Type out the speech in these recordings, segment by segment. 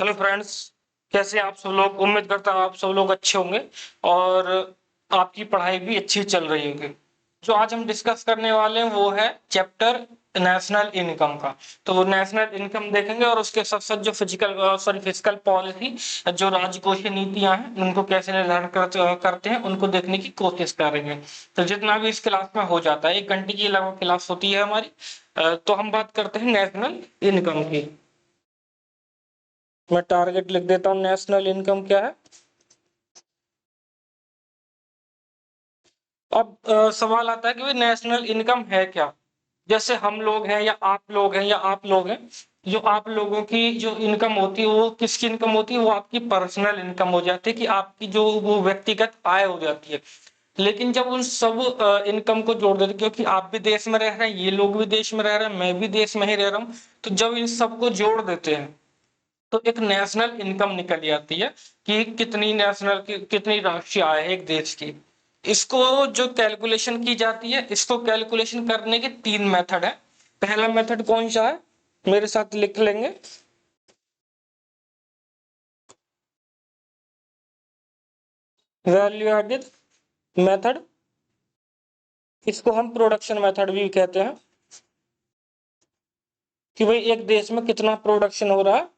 Hello friends, कैसे हैं आप सब लोग। उम्मीद करता हूँ आप सब लोग अच्छे होंगे और आपकी पढ़ाई भी अच्छी चल रही होगी। जो आज हम डिस्कस करने वाले हैं वो है चैप्टर नेशनल इनकम का। तो नेशनल इनकम देखेंगे और उसके साथ साथ जो फिजिकल पॉलिसी, जो राजकोषीय नीतियां हैं उनको कैसे निर्धारण करते हैं उनको देखने की कोशिश करेंगे। तो जितना भी इस क्लास में हो जाता है, 1 घंटे की लगभग क्लास होती है हमारी। तो हम बात करते हैं नेशनल इनकम की। मैं टारगेट लिख देता हूं, नेशनल इनकम क्या है। अब सवाल आता है कि भाई नेशनल इनकम है क्या। जैसे हम लोग हैं या आप लोग हैं या आप लोग हैं, जो आप लोगों की जो इनकम होती है वो किसकी इनकम होती है, वो आपकी पर्सनल इनकम हो जाती है, कि आपकी जो वो व्यक्तिगत आय हो जाती है। लेकिन जब उन सब इनकम को जोड़ देते, क्योंकि आप भी देश में रह रहे हैं, ये लोग भी देश में रह रहे हैं, मैं भी देश में ही रह रहा हूँ, तो जब इन सबको जोड़ देते हैं तो एक नेशनल इनकम निकल आती है कि कितनी राष्ट्रीय आय है एक देश की। इसको जो कैलकुलेशन की जाती है, इसको कैलकुलेशन करने के 3 मेथड है। पहला मेथड कौन सा है, मेरे साथ लिख लेंगे। वैल्यू एडेड मेथड, इसको हम प्रोडक्शन मेथड भी कहते हैं, कि भाई एक देश में कितना प्रोडक्शन हो रहा है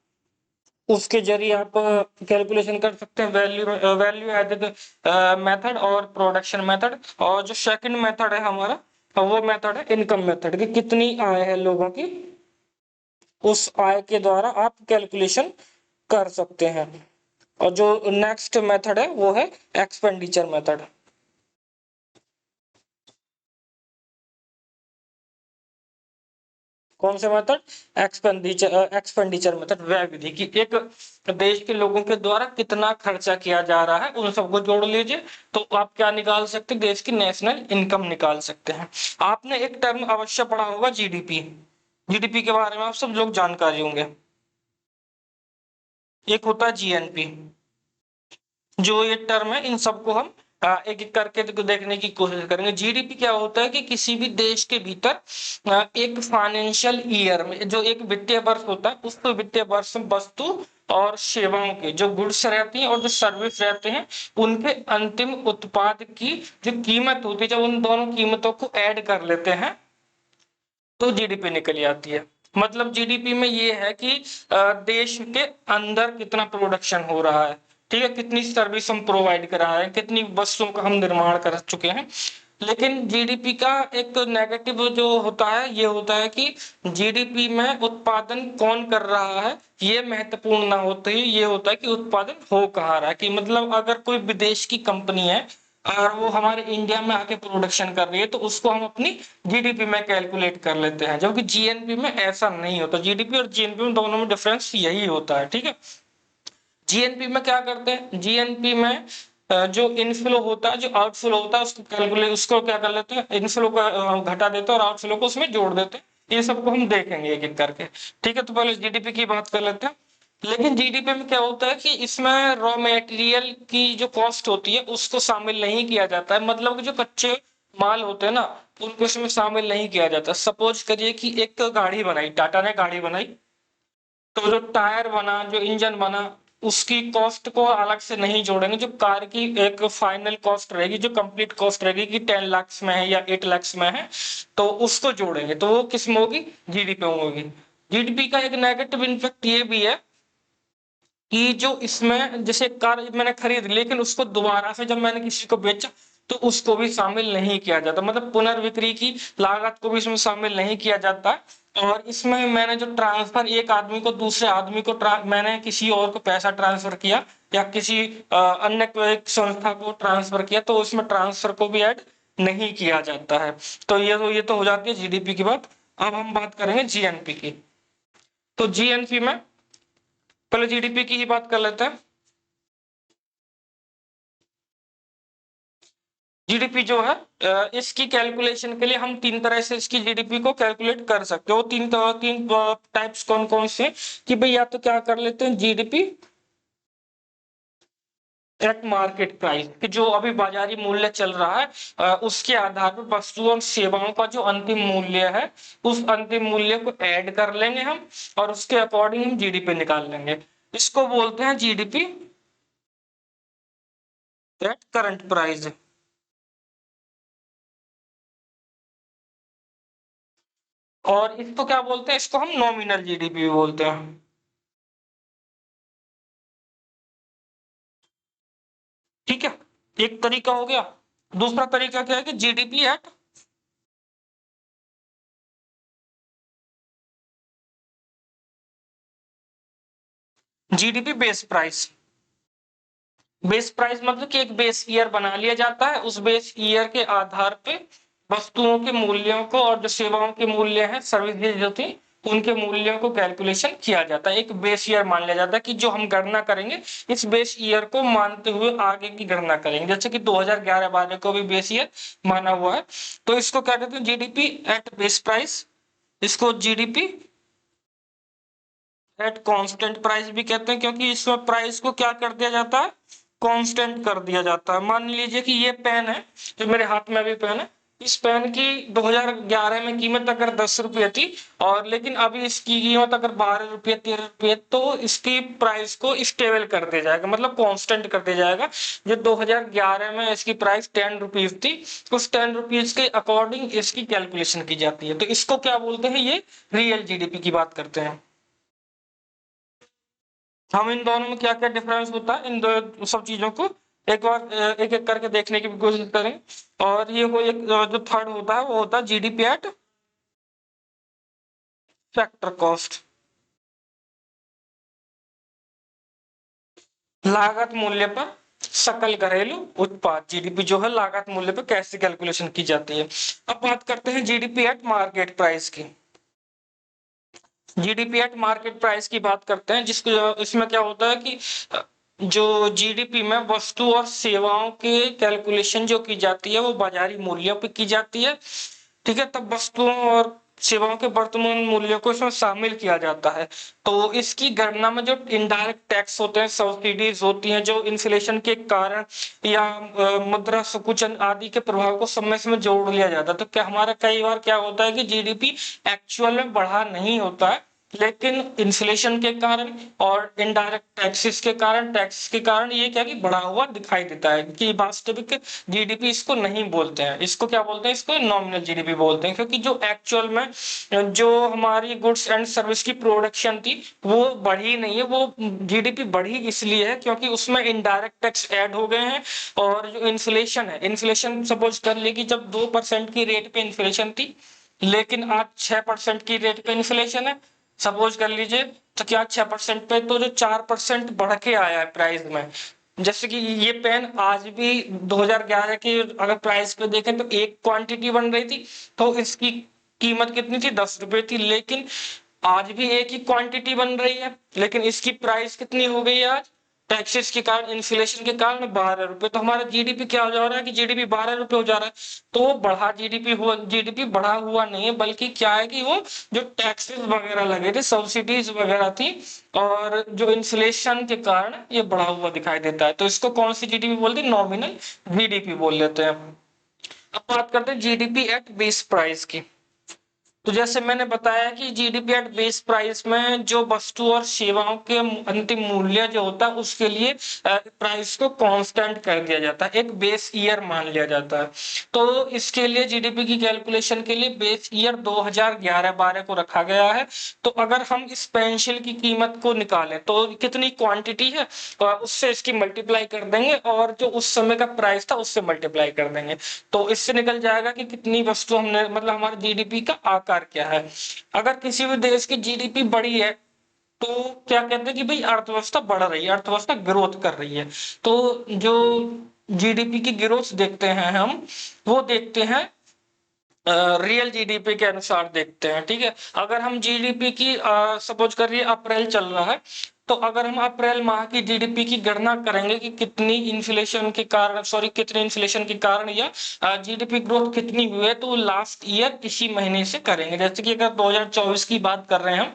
उसके जरिए आप कैलकुलेशन कर सकते हैं, वैल्यू एडेड मेथड और प्रोडक्शन मेथड। और जो सेकंड मेथड है हमारा, वो मेथड है इनकम मेथड, कि कितनी आय है लोगों की, उस आय के द्वारा आप कैलकुलेशन कर सकते हैं। और जो नेक्स्ट मेथड है वो है एक्सपेंडिचर मेथड। कौन से मेथड, एक्सपेंडिचर मेथड, व्यय विधि की एक देश के लोगों के द्वारा कितना खर्चा किया जा रहा है उन सबको जोड़ लीजिए, तो आप क्या निकाल सकते हैं, देश की नेशनल इनकम निकाल सकते हैं। आपने एक टर्म अवश्य पढ़ा होगा, जीडीपी। जीडीपी के बारे में आप सब लोग जानकारी होंगे। एक होता है जीएनपी। जो ये टर्म है इन सबको हम एक एक करके देखने की कोशिश करेंगे। जीडीपी क्या होता है कि किसी भी देश के भीतर एक फाइनेंशियल ईयर में, जो एक वित्तीय वर्ष होता है, उस वित्तीय वर्ष में वस्तु और सेवाओं के जो गुड्स रहती हैं और जो सर्विस रहते हैं उनके अंतिम उत्पाद की जो कीमत होती है, जब उन दोनों कीमतों को ऐड कर लेते हैं तो जीडीपी निकल आती है। मतलब जीडीपी में ये है कि देश के अंदर कितना प्रोडक्शन हो रहा है, ठीक है, कितनी सर्विस हम प्रोवाइड कर रहा है, कितनी वस्तुओं का हम निर्माण कर चुके हैं। लेकिन जीडीपी का एक नेगेटिव जो होता है ये होता है कि जीडीपी में उत्पादन कौन कर रहा है ये महत्वपूर्ण ना होते ही ये होता है कि उत्पादन हो कहाँ रहा है। कि मतलब अगर कोई विदेश की कंपनी है और वो हमारे इंडिया में आके प्रोडक्शन कर रही है तो उसको हम अपनी जीडीपी में कैलकुलेट कर लेते हैं, जबकि जीएनपी में ऐसा नहीं होता। जीडीपी और जीएनपी में दोनों में डिफरेंस यही होता है, ठीक है। जीएनपी में क्या करते हैं, जीएनपी में जो इनफ्लो होता है, जो आउटफ्लो होता है, उसको क्या कर लेते हैं, इनफ्लो का घटा देते हैं और आउटफ्लो को उसमें जोड़ देते हैं। ये सबको हम देखेंगे एक एक करके, ठीक है। तो पहले जीडीपी की बात कर लेते हैं। लेकिन जीडीपी में क्या होता है कि इसमें रॉ मटेरियल की जो कॉस्ट होती है उसको शामिल नहीं किया जाता है। मतलब कि जो कच्चे माल होते हैं ना उनको इसमें शामिल नहीं किया जाता। सपोज करिए कि एक गाड़ी बनाई, टाटा ने गाड़ी बनाई, तो जो टायर बना, जो इंजन बना, उसकी कॉस्ट को अलग से नहीं जोड़ेंगे। जो कार की एक फाइनल कॉस्ट रहेगी, जो कंप्लीट कॉस्ट रहेगी कि 10 लाख में है या 8 लाख में है, तो उसको जोड़ेंगे तो वो किस में होगी, जीडीपी में होगी। जीडीपी का एक नेगेटिव इम्पैक्ट ये भी है कि जो इसमें जैसे कार मैंने खरीद ली लेकिन उसको दोबारा से जब मैंने किसी को बेचा तो उसको भी शामिल नहीं किया जाता। मतलब पुनर्विक्रय की लागत को भी इसमें शामिल नहीं किया जाता। और इसमें मैंने जो ट्रांसफर, एक आदमी को दूसरे आदमी को मैंने किसी और को पैसा ट्रांसफर किया या किसी अन्य एक संस्था को ट्रांसफर किया तो उसमें ट्रांसफर को भी ऐड नहीं किया जाता है। तो ये तो हो जाती है जीडीपी की बात। अब हम बात करेंगे जीएनपी की। तो जीएनपी में पहले जीडीपी की ही बात कर लेते हैं। जीडीपी जो है इसकी कैलकुलेशन के लिए हम 3 तरह से इसकी जीडीपी को कैलकुलेट कर सकते हो। तीन तीन टाइप्स कौन कौन से, कि भाई या तो क्या कर लेते हैं, जीडीपी एट मार्केट प्राइस, कि जो अभी बाजारी मूल्य चल रहा है उसके आधार पर वस्तुओं और सेवाओं का जो अंतिम मूल्य है उस अंतिम मूल्य को ऐड कर लेंगे हम और उसके अकॉर्डिंग हम जीडीपी निकाल लेंगे। इसको बोलते हैं जीडीपी एट करंट प्राइस। और इसको क्या बोलते हैं, इसको हम नॉमिनल जीडीपी भी बोलते हैं। ठीक है, एक तरीका हो गया। दूसरा तरीका क्या है कि GDP at GDP base price. Base price मतलब कि एक बेस ईयर बना लिया जाता है, उस बेस ईयर के आधार पे वस्तुओं के मूल्यों को और जो सेवाओं के मूल्य हैं, सर्विसेज जो थी उनके मूल्यों को कैलकुलेशन किया जाता है। एक बेस ईयर मान लिया जाता है कि जो हम गणना करेंगे इस बेस ईयर को मानते हुए आगे की गणना करेंगे। जैसे कि 2011-12 को भी बेस ईयर माना हुआ है, तो इसको क्या कहते हैं, जीडीपी एट बेस प्राइस। इसको जीडीपी एट कांस्टेंट प्राइस भी कहते हैं, क्योंकि इसमें प्राइस को क्या कर दिया जाता है, कांस्टेंट कर दिया जाता है। मान लीजिए कि ये पेन है, जो मेरे हाथ में अभी पेन है, इस पेन की 2011 में कीमत अगर 10 रुपये थी, और लेकिन अभी इसकी कीमत अगर 12 रुपये 13 रुपये, तो इसकी प्राइस को स्टेबल कर दिया जाएगा, मतलब कांस्टेंट कर दिया जाएगा। जो 2011 में इसकी प्राइस 10 रुपीज थी, उस 10 रुपीज के अकॉर्डिंग इसकी कैलकुलेशन की जाती है। तो इसको क्या बोलते हैं, ये रियल जीडीपी की बात करते हैं। हम इन दोनों में क्या क्या डिफरेंस होता है, इन दो सब चीजों को एक बार एक एक करके देखने की भी कोशिश करें। और ये वो एक जो थर्ड होता है वो होता है जीडीपी एट फैक्टर कॉस्ट। लागत मूल्य पर सकल घरेलू उत्पाद, जीडीपी जो है लागत मूल्य पर कैसे कैलकुलेशन की जाती है। अब बात करते हैं जीडीपी एट मार्केट प्राइस की। जीडीपी एट मार्केट प्राइस की बात करते हैं, जिसको इसमें क्या होता है कि जो जीडीपी में वस्तु और सेवाओं के कैलकुलेशन जो की जाती है वो बाजारी मूल्यों पे की जाती है। ठीक है, तब वस्तुओं और सेवाओं के वर्तमान मूल्यों को इसमें शामिल किया जाता है। तो इसकी गणना में जो इनडायरेक्ट टैक्स होते हैं, सब्सिडीज होती हैं, जो इन्फ्लेशन के कारण या मुद्रा संकुचन आदि के प्रभाव को समय समय जोड़ लिया जाता है। तो क्या हमारा कई बार क्या होता है कि जीडीपी एक्चुअल में बढ़ा नहीं होता है, लेकिन इन्फ्लेशन के कारण और इनडायरेक्ट टैक्सेस के कारण, टैक्स के कारण ये क्या कि बढ़ा हुआ दिखाई देता है, कि वास्तविक जीडीपी इसको नहीं बोलते हैं। इसको क्या बोलते हैं, इसको नॉमिनल जीडीपी बोलते हैं, क्योंकि जो एक्चुअल में जो हमारी गुड्स एंड सर्विस की प्रोडक्शन थी वो बढ़ी नहीं है। वो जीडीपी बढ़ी इसलिए है क्योंकि उसमें इनडायरेक्ट टैक्स ऐड हो गए हैं। और जो इन्फ्लेशन है, इन्फ्लेशन सपोज कर ले कि जब 2% की रेट पे इन्फ्लेशन थी, लेकिन आज 6% की रेट पे इन्फ्लेशन है, सपोज कर लीजिए, तो क्या 6% पे तो जो 4% बढ़ के आया है प्राइस में। जैसे कि ये पेन आज भी 2011 की अगर प्राइस पे देखें तो एक क्वांटिटी बन रही थी, तो इसकी कीमत कितनी थी, 10 रुपए थी। लेकिन आज भी एक ही क्वांटिटी बन रही है, लेकिन इसकी प्राइस कितनी हो गई है आज, टैक्सेस के कारण, इन्फ्लेशन के कारण 12 रुपए। तो हमारा जीडीपी क्या हो जा रहा है कि जीडीपी 12 रुपए हो जा रहा है। तो वो बढ़ा जीडीपी हुआ, जीडीपी बढ़ा हुआ नहीं है, बल्कि क्या है कि वो जो टैक्सेस वगैरह लगे थे, सब्सिडीज वगैरह थी, और जो इन्फ्लेशन के कारण ये बढ़ा हुआ दिखाई देता है। तो इसको कौन सी जीडीपी बोलते हैं, नॉमिनल जीडीपी बोल लेते हैं। अब बात करते हैं जीडीपी एट बेस प्राइस की। तो जैसे मैंने बताया कि जीडीपी एट बेस प्राइस में जो वस्तु और सेवाओं के अंतिम मूल्य जो होता है उसके लिए प्राइस को कांस्टेंट कर दिया जाता है, एक बेस ईयर मान लिया जाता है। तो इसके लिए जीडीपी की कैलकुलेशन के लिए बेस ईयर 2011-12 को रखा गया है। तो अगर हम इस पेंसिल की कीमत को निकालें तो कितनी क्वांटिटी है उससे इसकी मल्टीप्लाई कर देंगे, और जो उस समय का प्राइस था उससे मल्टीप्लाई कर देंगे। तो इससे निकल जाएगा कि कितनी वस्तु हमने, मतलब हमारे जीडीपी का आकार क्या है। अगर किसी भी देश की जीडीपी बढ़ी है तो क्या कहते हैं कि भाई अर्थव्यवस्था बढ़ रही है, अर्थव्यवस्था ग्रोथ कर रही है। तो जो जीडीपी की ग्रोथ देखते हैं हम, वो देखते हैं रियल जीडीपी के अनुसार देखते हैं। ठीक है, अगर हम जीडीपी की सपोज करिए अप्रैल चल रहा है, तो अगर हम अप्रैल माह की जीडीपी की गणना करेंगे कि कितनी इन्फ्लेशन के कारण, सॉरी कितने इन्फ्लेशन के कारण या जीडीपी ग्रोथ कितनी हुई है, तो लास्ट ईयर इसी महीने से करेंगे। जैसे कि अगर 2024 की बात कर रहे हैं हम,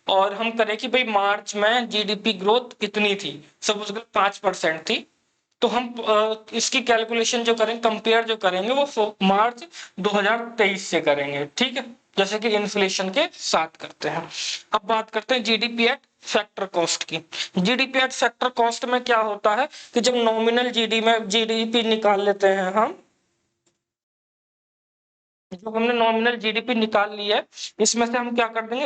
और हम करें कि भाई मार्च में जीडीपी ग्रोथ कितनी थी, सपोज 5% थी, तो हम इसकी कैलकुलेशन जो करें, कंपेयर जो करेंगे वो मार्च 2023 से करेंगे। ठीक है, जैसे कि इन्फ्लेशन के साथ करते हैं। अब बात करते हैं जीडीपी एट फैक्टर कॉस्ट की। जीडीपी एट फैक्टर कॉस्ट में क्या होता है कि जब नॉमिनल जीडीपी निकाल लेते हैं हम, जो हमने नॉमिनल जीडीपी निकाल ली है, इसमें से हम क्या कर देंगे,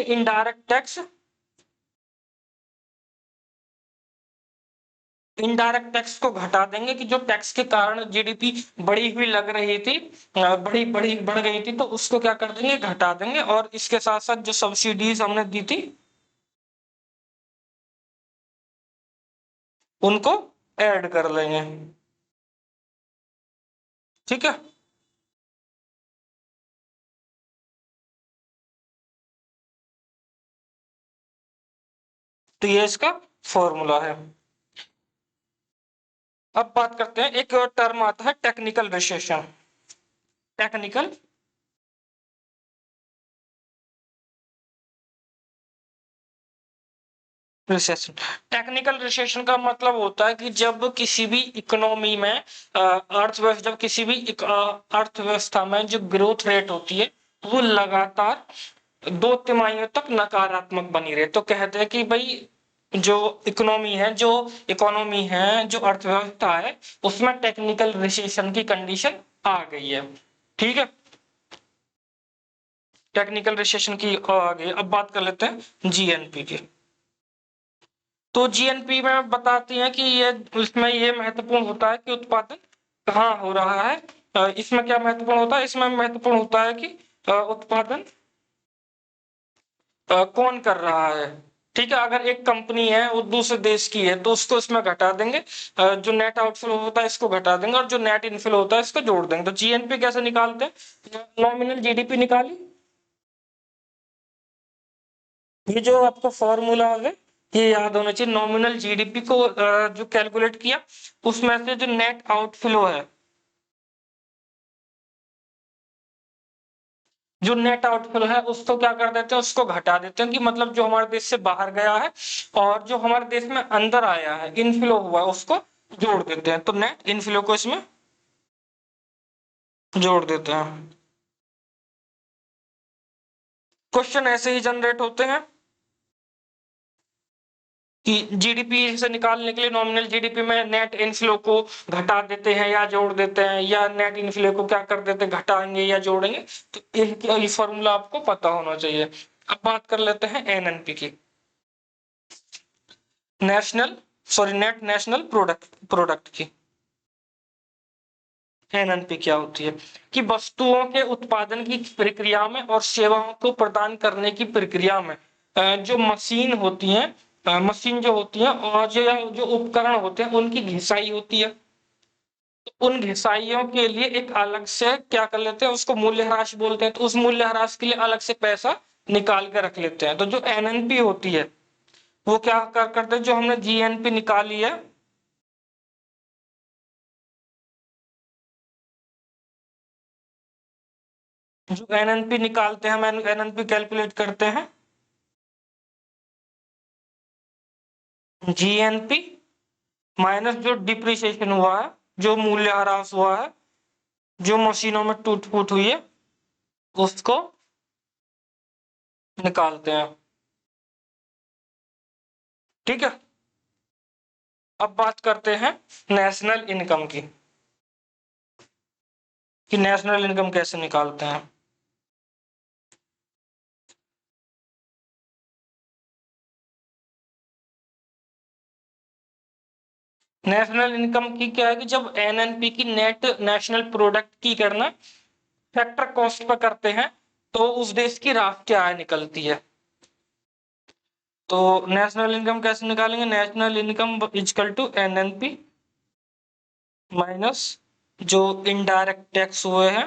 इनडायरेक्ट टैक्स को घटा देंगे कि जो टैक्स के कारण जीडीपी बढ़ी हुई लग रही थी, बढ़ गई थी, तो उसको क्या कर देंगे, घटा देंगे। और इसके साथ साथ जो सब्सिडीज हमने दी थी उनको ऐड कर लेंगे। ठीक है, तो ये इसका फॉर्मूला है। अब बात करते हैं, एक टर्म आता है technical recession. Technical recession, technical recession का मतलब होता है कि जब किसी भी इकोनॉमी में अर्थव्यवस्था, जब किसी भी अर्थव्यवस्था में जो ग्रोथ रेट होती है वो लगातार 2 तिमाहियों तक नकारात्मक बनी रहे, तो कहते हैं कि भाई जो इकोनॉमी है, जो अर्थव्यवस्था है, उसमें टेक्निकल रिसेशन की कंडीशन आ गई है। ठीक है, टेक्निकल रिसेशन की आ गई। अब बात कर लेते हैं जीएनपी की। तो जीएनपी में बताती है कि ये, इसमें ये महत्वपूर्ण होता है कि उत्पादन कहाँ हो रहा है। इसमें क्या महत्वपूर्ण होता है, इसमें महत्वपूर्ण होता है कि उत्पादन कौन कर रहा है। ठीक है, अगर एक कंपनी है वो दूसरे देश की है तो उसको इसमें घटा देंगे, जो नेट आउटफ्लो होता है इसको घटा देंगे, और जो नेट इनफ्लो होता है इसको जोड़ देंगे। तो जीएनपी कैसे निकालते हैं, नॉमिनल जीडीपी निकाली, ये जो आपको फॉर्मूला है ये याद होना चाहिए। नॉमिनल जीडीपी को जो कैलकुलेट किया, उसमें से जो नेट आउटफ्लो है, जो नेट आउटफ्लो है उसको क्या कर देते हैं, उसको घटा देते हैं, कि मतलब जो हमारे देश से बाहर गया है और जो हमारे देश में अंदर आया है, इनफ्लो हुआ है, उसको जोड़ देते हैं। तो नेट इनफ्लो को इसमें जोड़ देते हैं। क्वेश्चन ऐसे ही जनरेट होते हैं कि जीडीपी से निकालने के लिए नॉमिनल जीडीपी में नेट इनफ्लो को घटा देते हैं या जोड़ देते हैं, या नेट इनफ्लो को क्या कर देते हैं, घटाएंगे या जोड़ेंगे। तो ये फॉर्मूला आपको पता होना चाहिए। अब बात कर लेते हैं एनएनपी की, नेट नेशनल प्रोडक्ट की। एनएनपी क्या होती है कि वस्तुओं के उत्पादन की प्रक्रिया में और सेवाओं को प्रदान करने की प्रक्रिया में जो मशीन होती है, मशीन जो होती है, और जो उपकरण होते हैं उनकी घिसाई होती है। तो उन घिसाइयों के लिए एक अलग से क्या कर लेते हैं, उसको मूल्यह्रास बोलते हैं। तो उस मूल्यह्रास के लिए अलग से पैसा निकाल के रख लेते हैं। तो जो एनएनपी होती है वो क्या करते हैं, जो हमने जीएनपी निकाली है, जो एनएनपी निकालते हैं, हम एनएनपी कैलकुलेट करते हैं, जीएनपी माइनस जो डिप्रिसिएशन हुआ है, जो मूल्यह्रास हुआ है, जो मशीनों में टूट फूट हुई है, उसको निकालते हैं। ठीक है, अब बात करते हैं नेशनल इनकम की, कि नेशनल इनकम कैसे निकालते हैं। नेशनल इनकम की क्या है कि जब एनएनपी की नेट नेशनल प्रोडक्ट की करना फैक्टर कॉस्ट पर करते हैं, तो उस देश की राष्ट्रीय आय निकलती है। तो नेशनल इनकम कैसे निकालेंगे, national income is equal to NNP minus जो इनडायरेक्ट टैक्स हुए हैं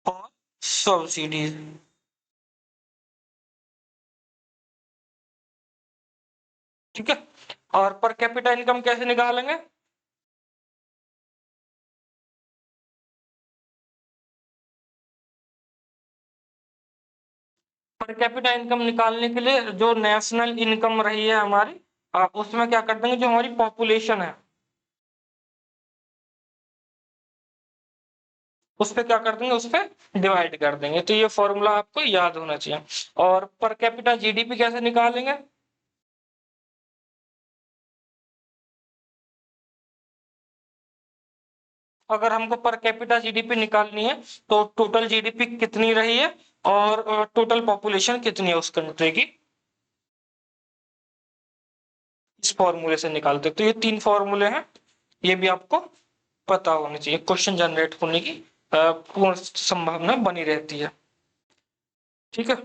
और सब्सिडीज। ठीक है, और पर कैपिटा इनकम कैसे निकालेंगे, पर कैपिटा इनकम निकालने के लिए जो नेशनल इनकम रही है हमारी, उसमें क्या कर देंगे, जो हमारी पॉपुलेशन है, उस पे क्या कर देंगे, उस पे डिवाइड कर देंगे। तो ये फॉर्मूला आपको याद होना चाहिए। और पर कैपिटा जीडीपी कैसे निकालेंगे? अगर हमको पर कैपिटा जीडीपी निकालनी है तो टोटल जीडीपी कितनी रही है और टोटल पॉपुलेशन कितनी है उस कंट्री की, इस फॉर्मूले से निकालते हैं। तो ये 3 फॉर्मूले हैं, ये भी आपको पता होनी चाहिए। क्वेश्चन जनरेट होने की पूर्ण संभावना बनी रहती है। ठीक है।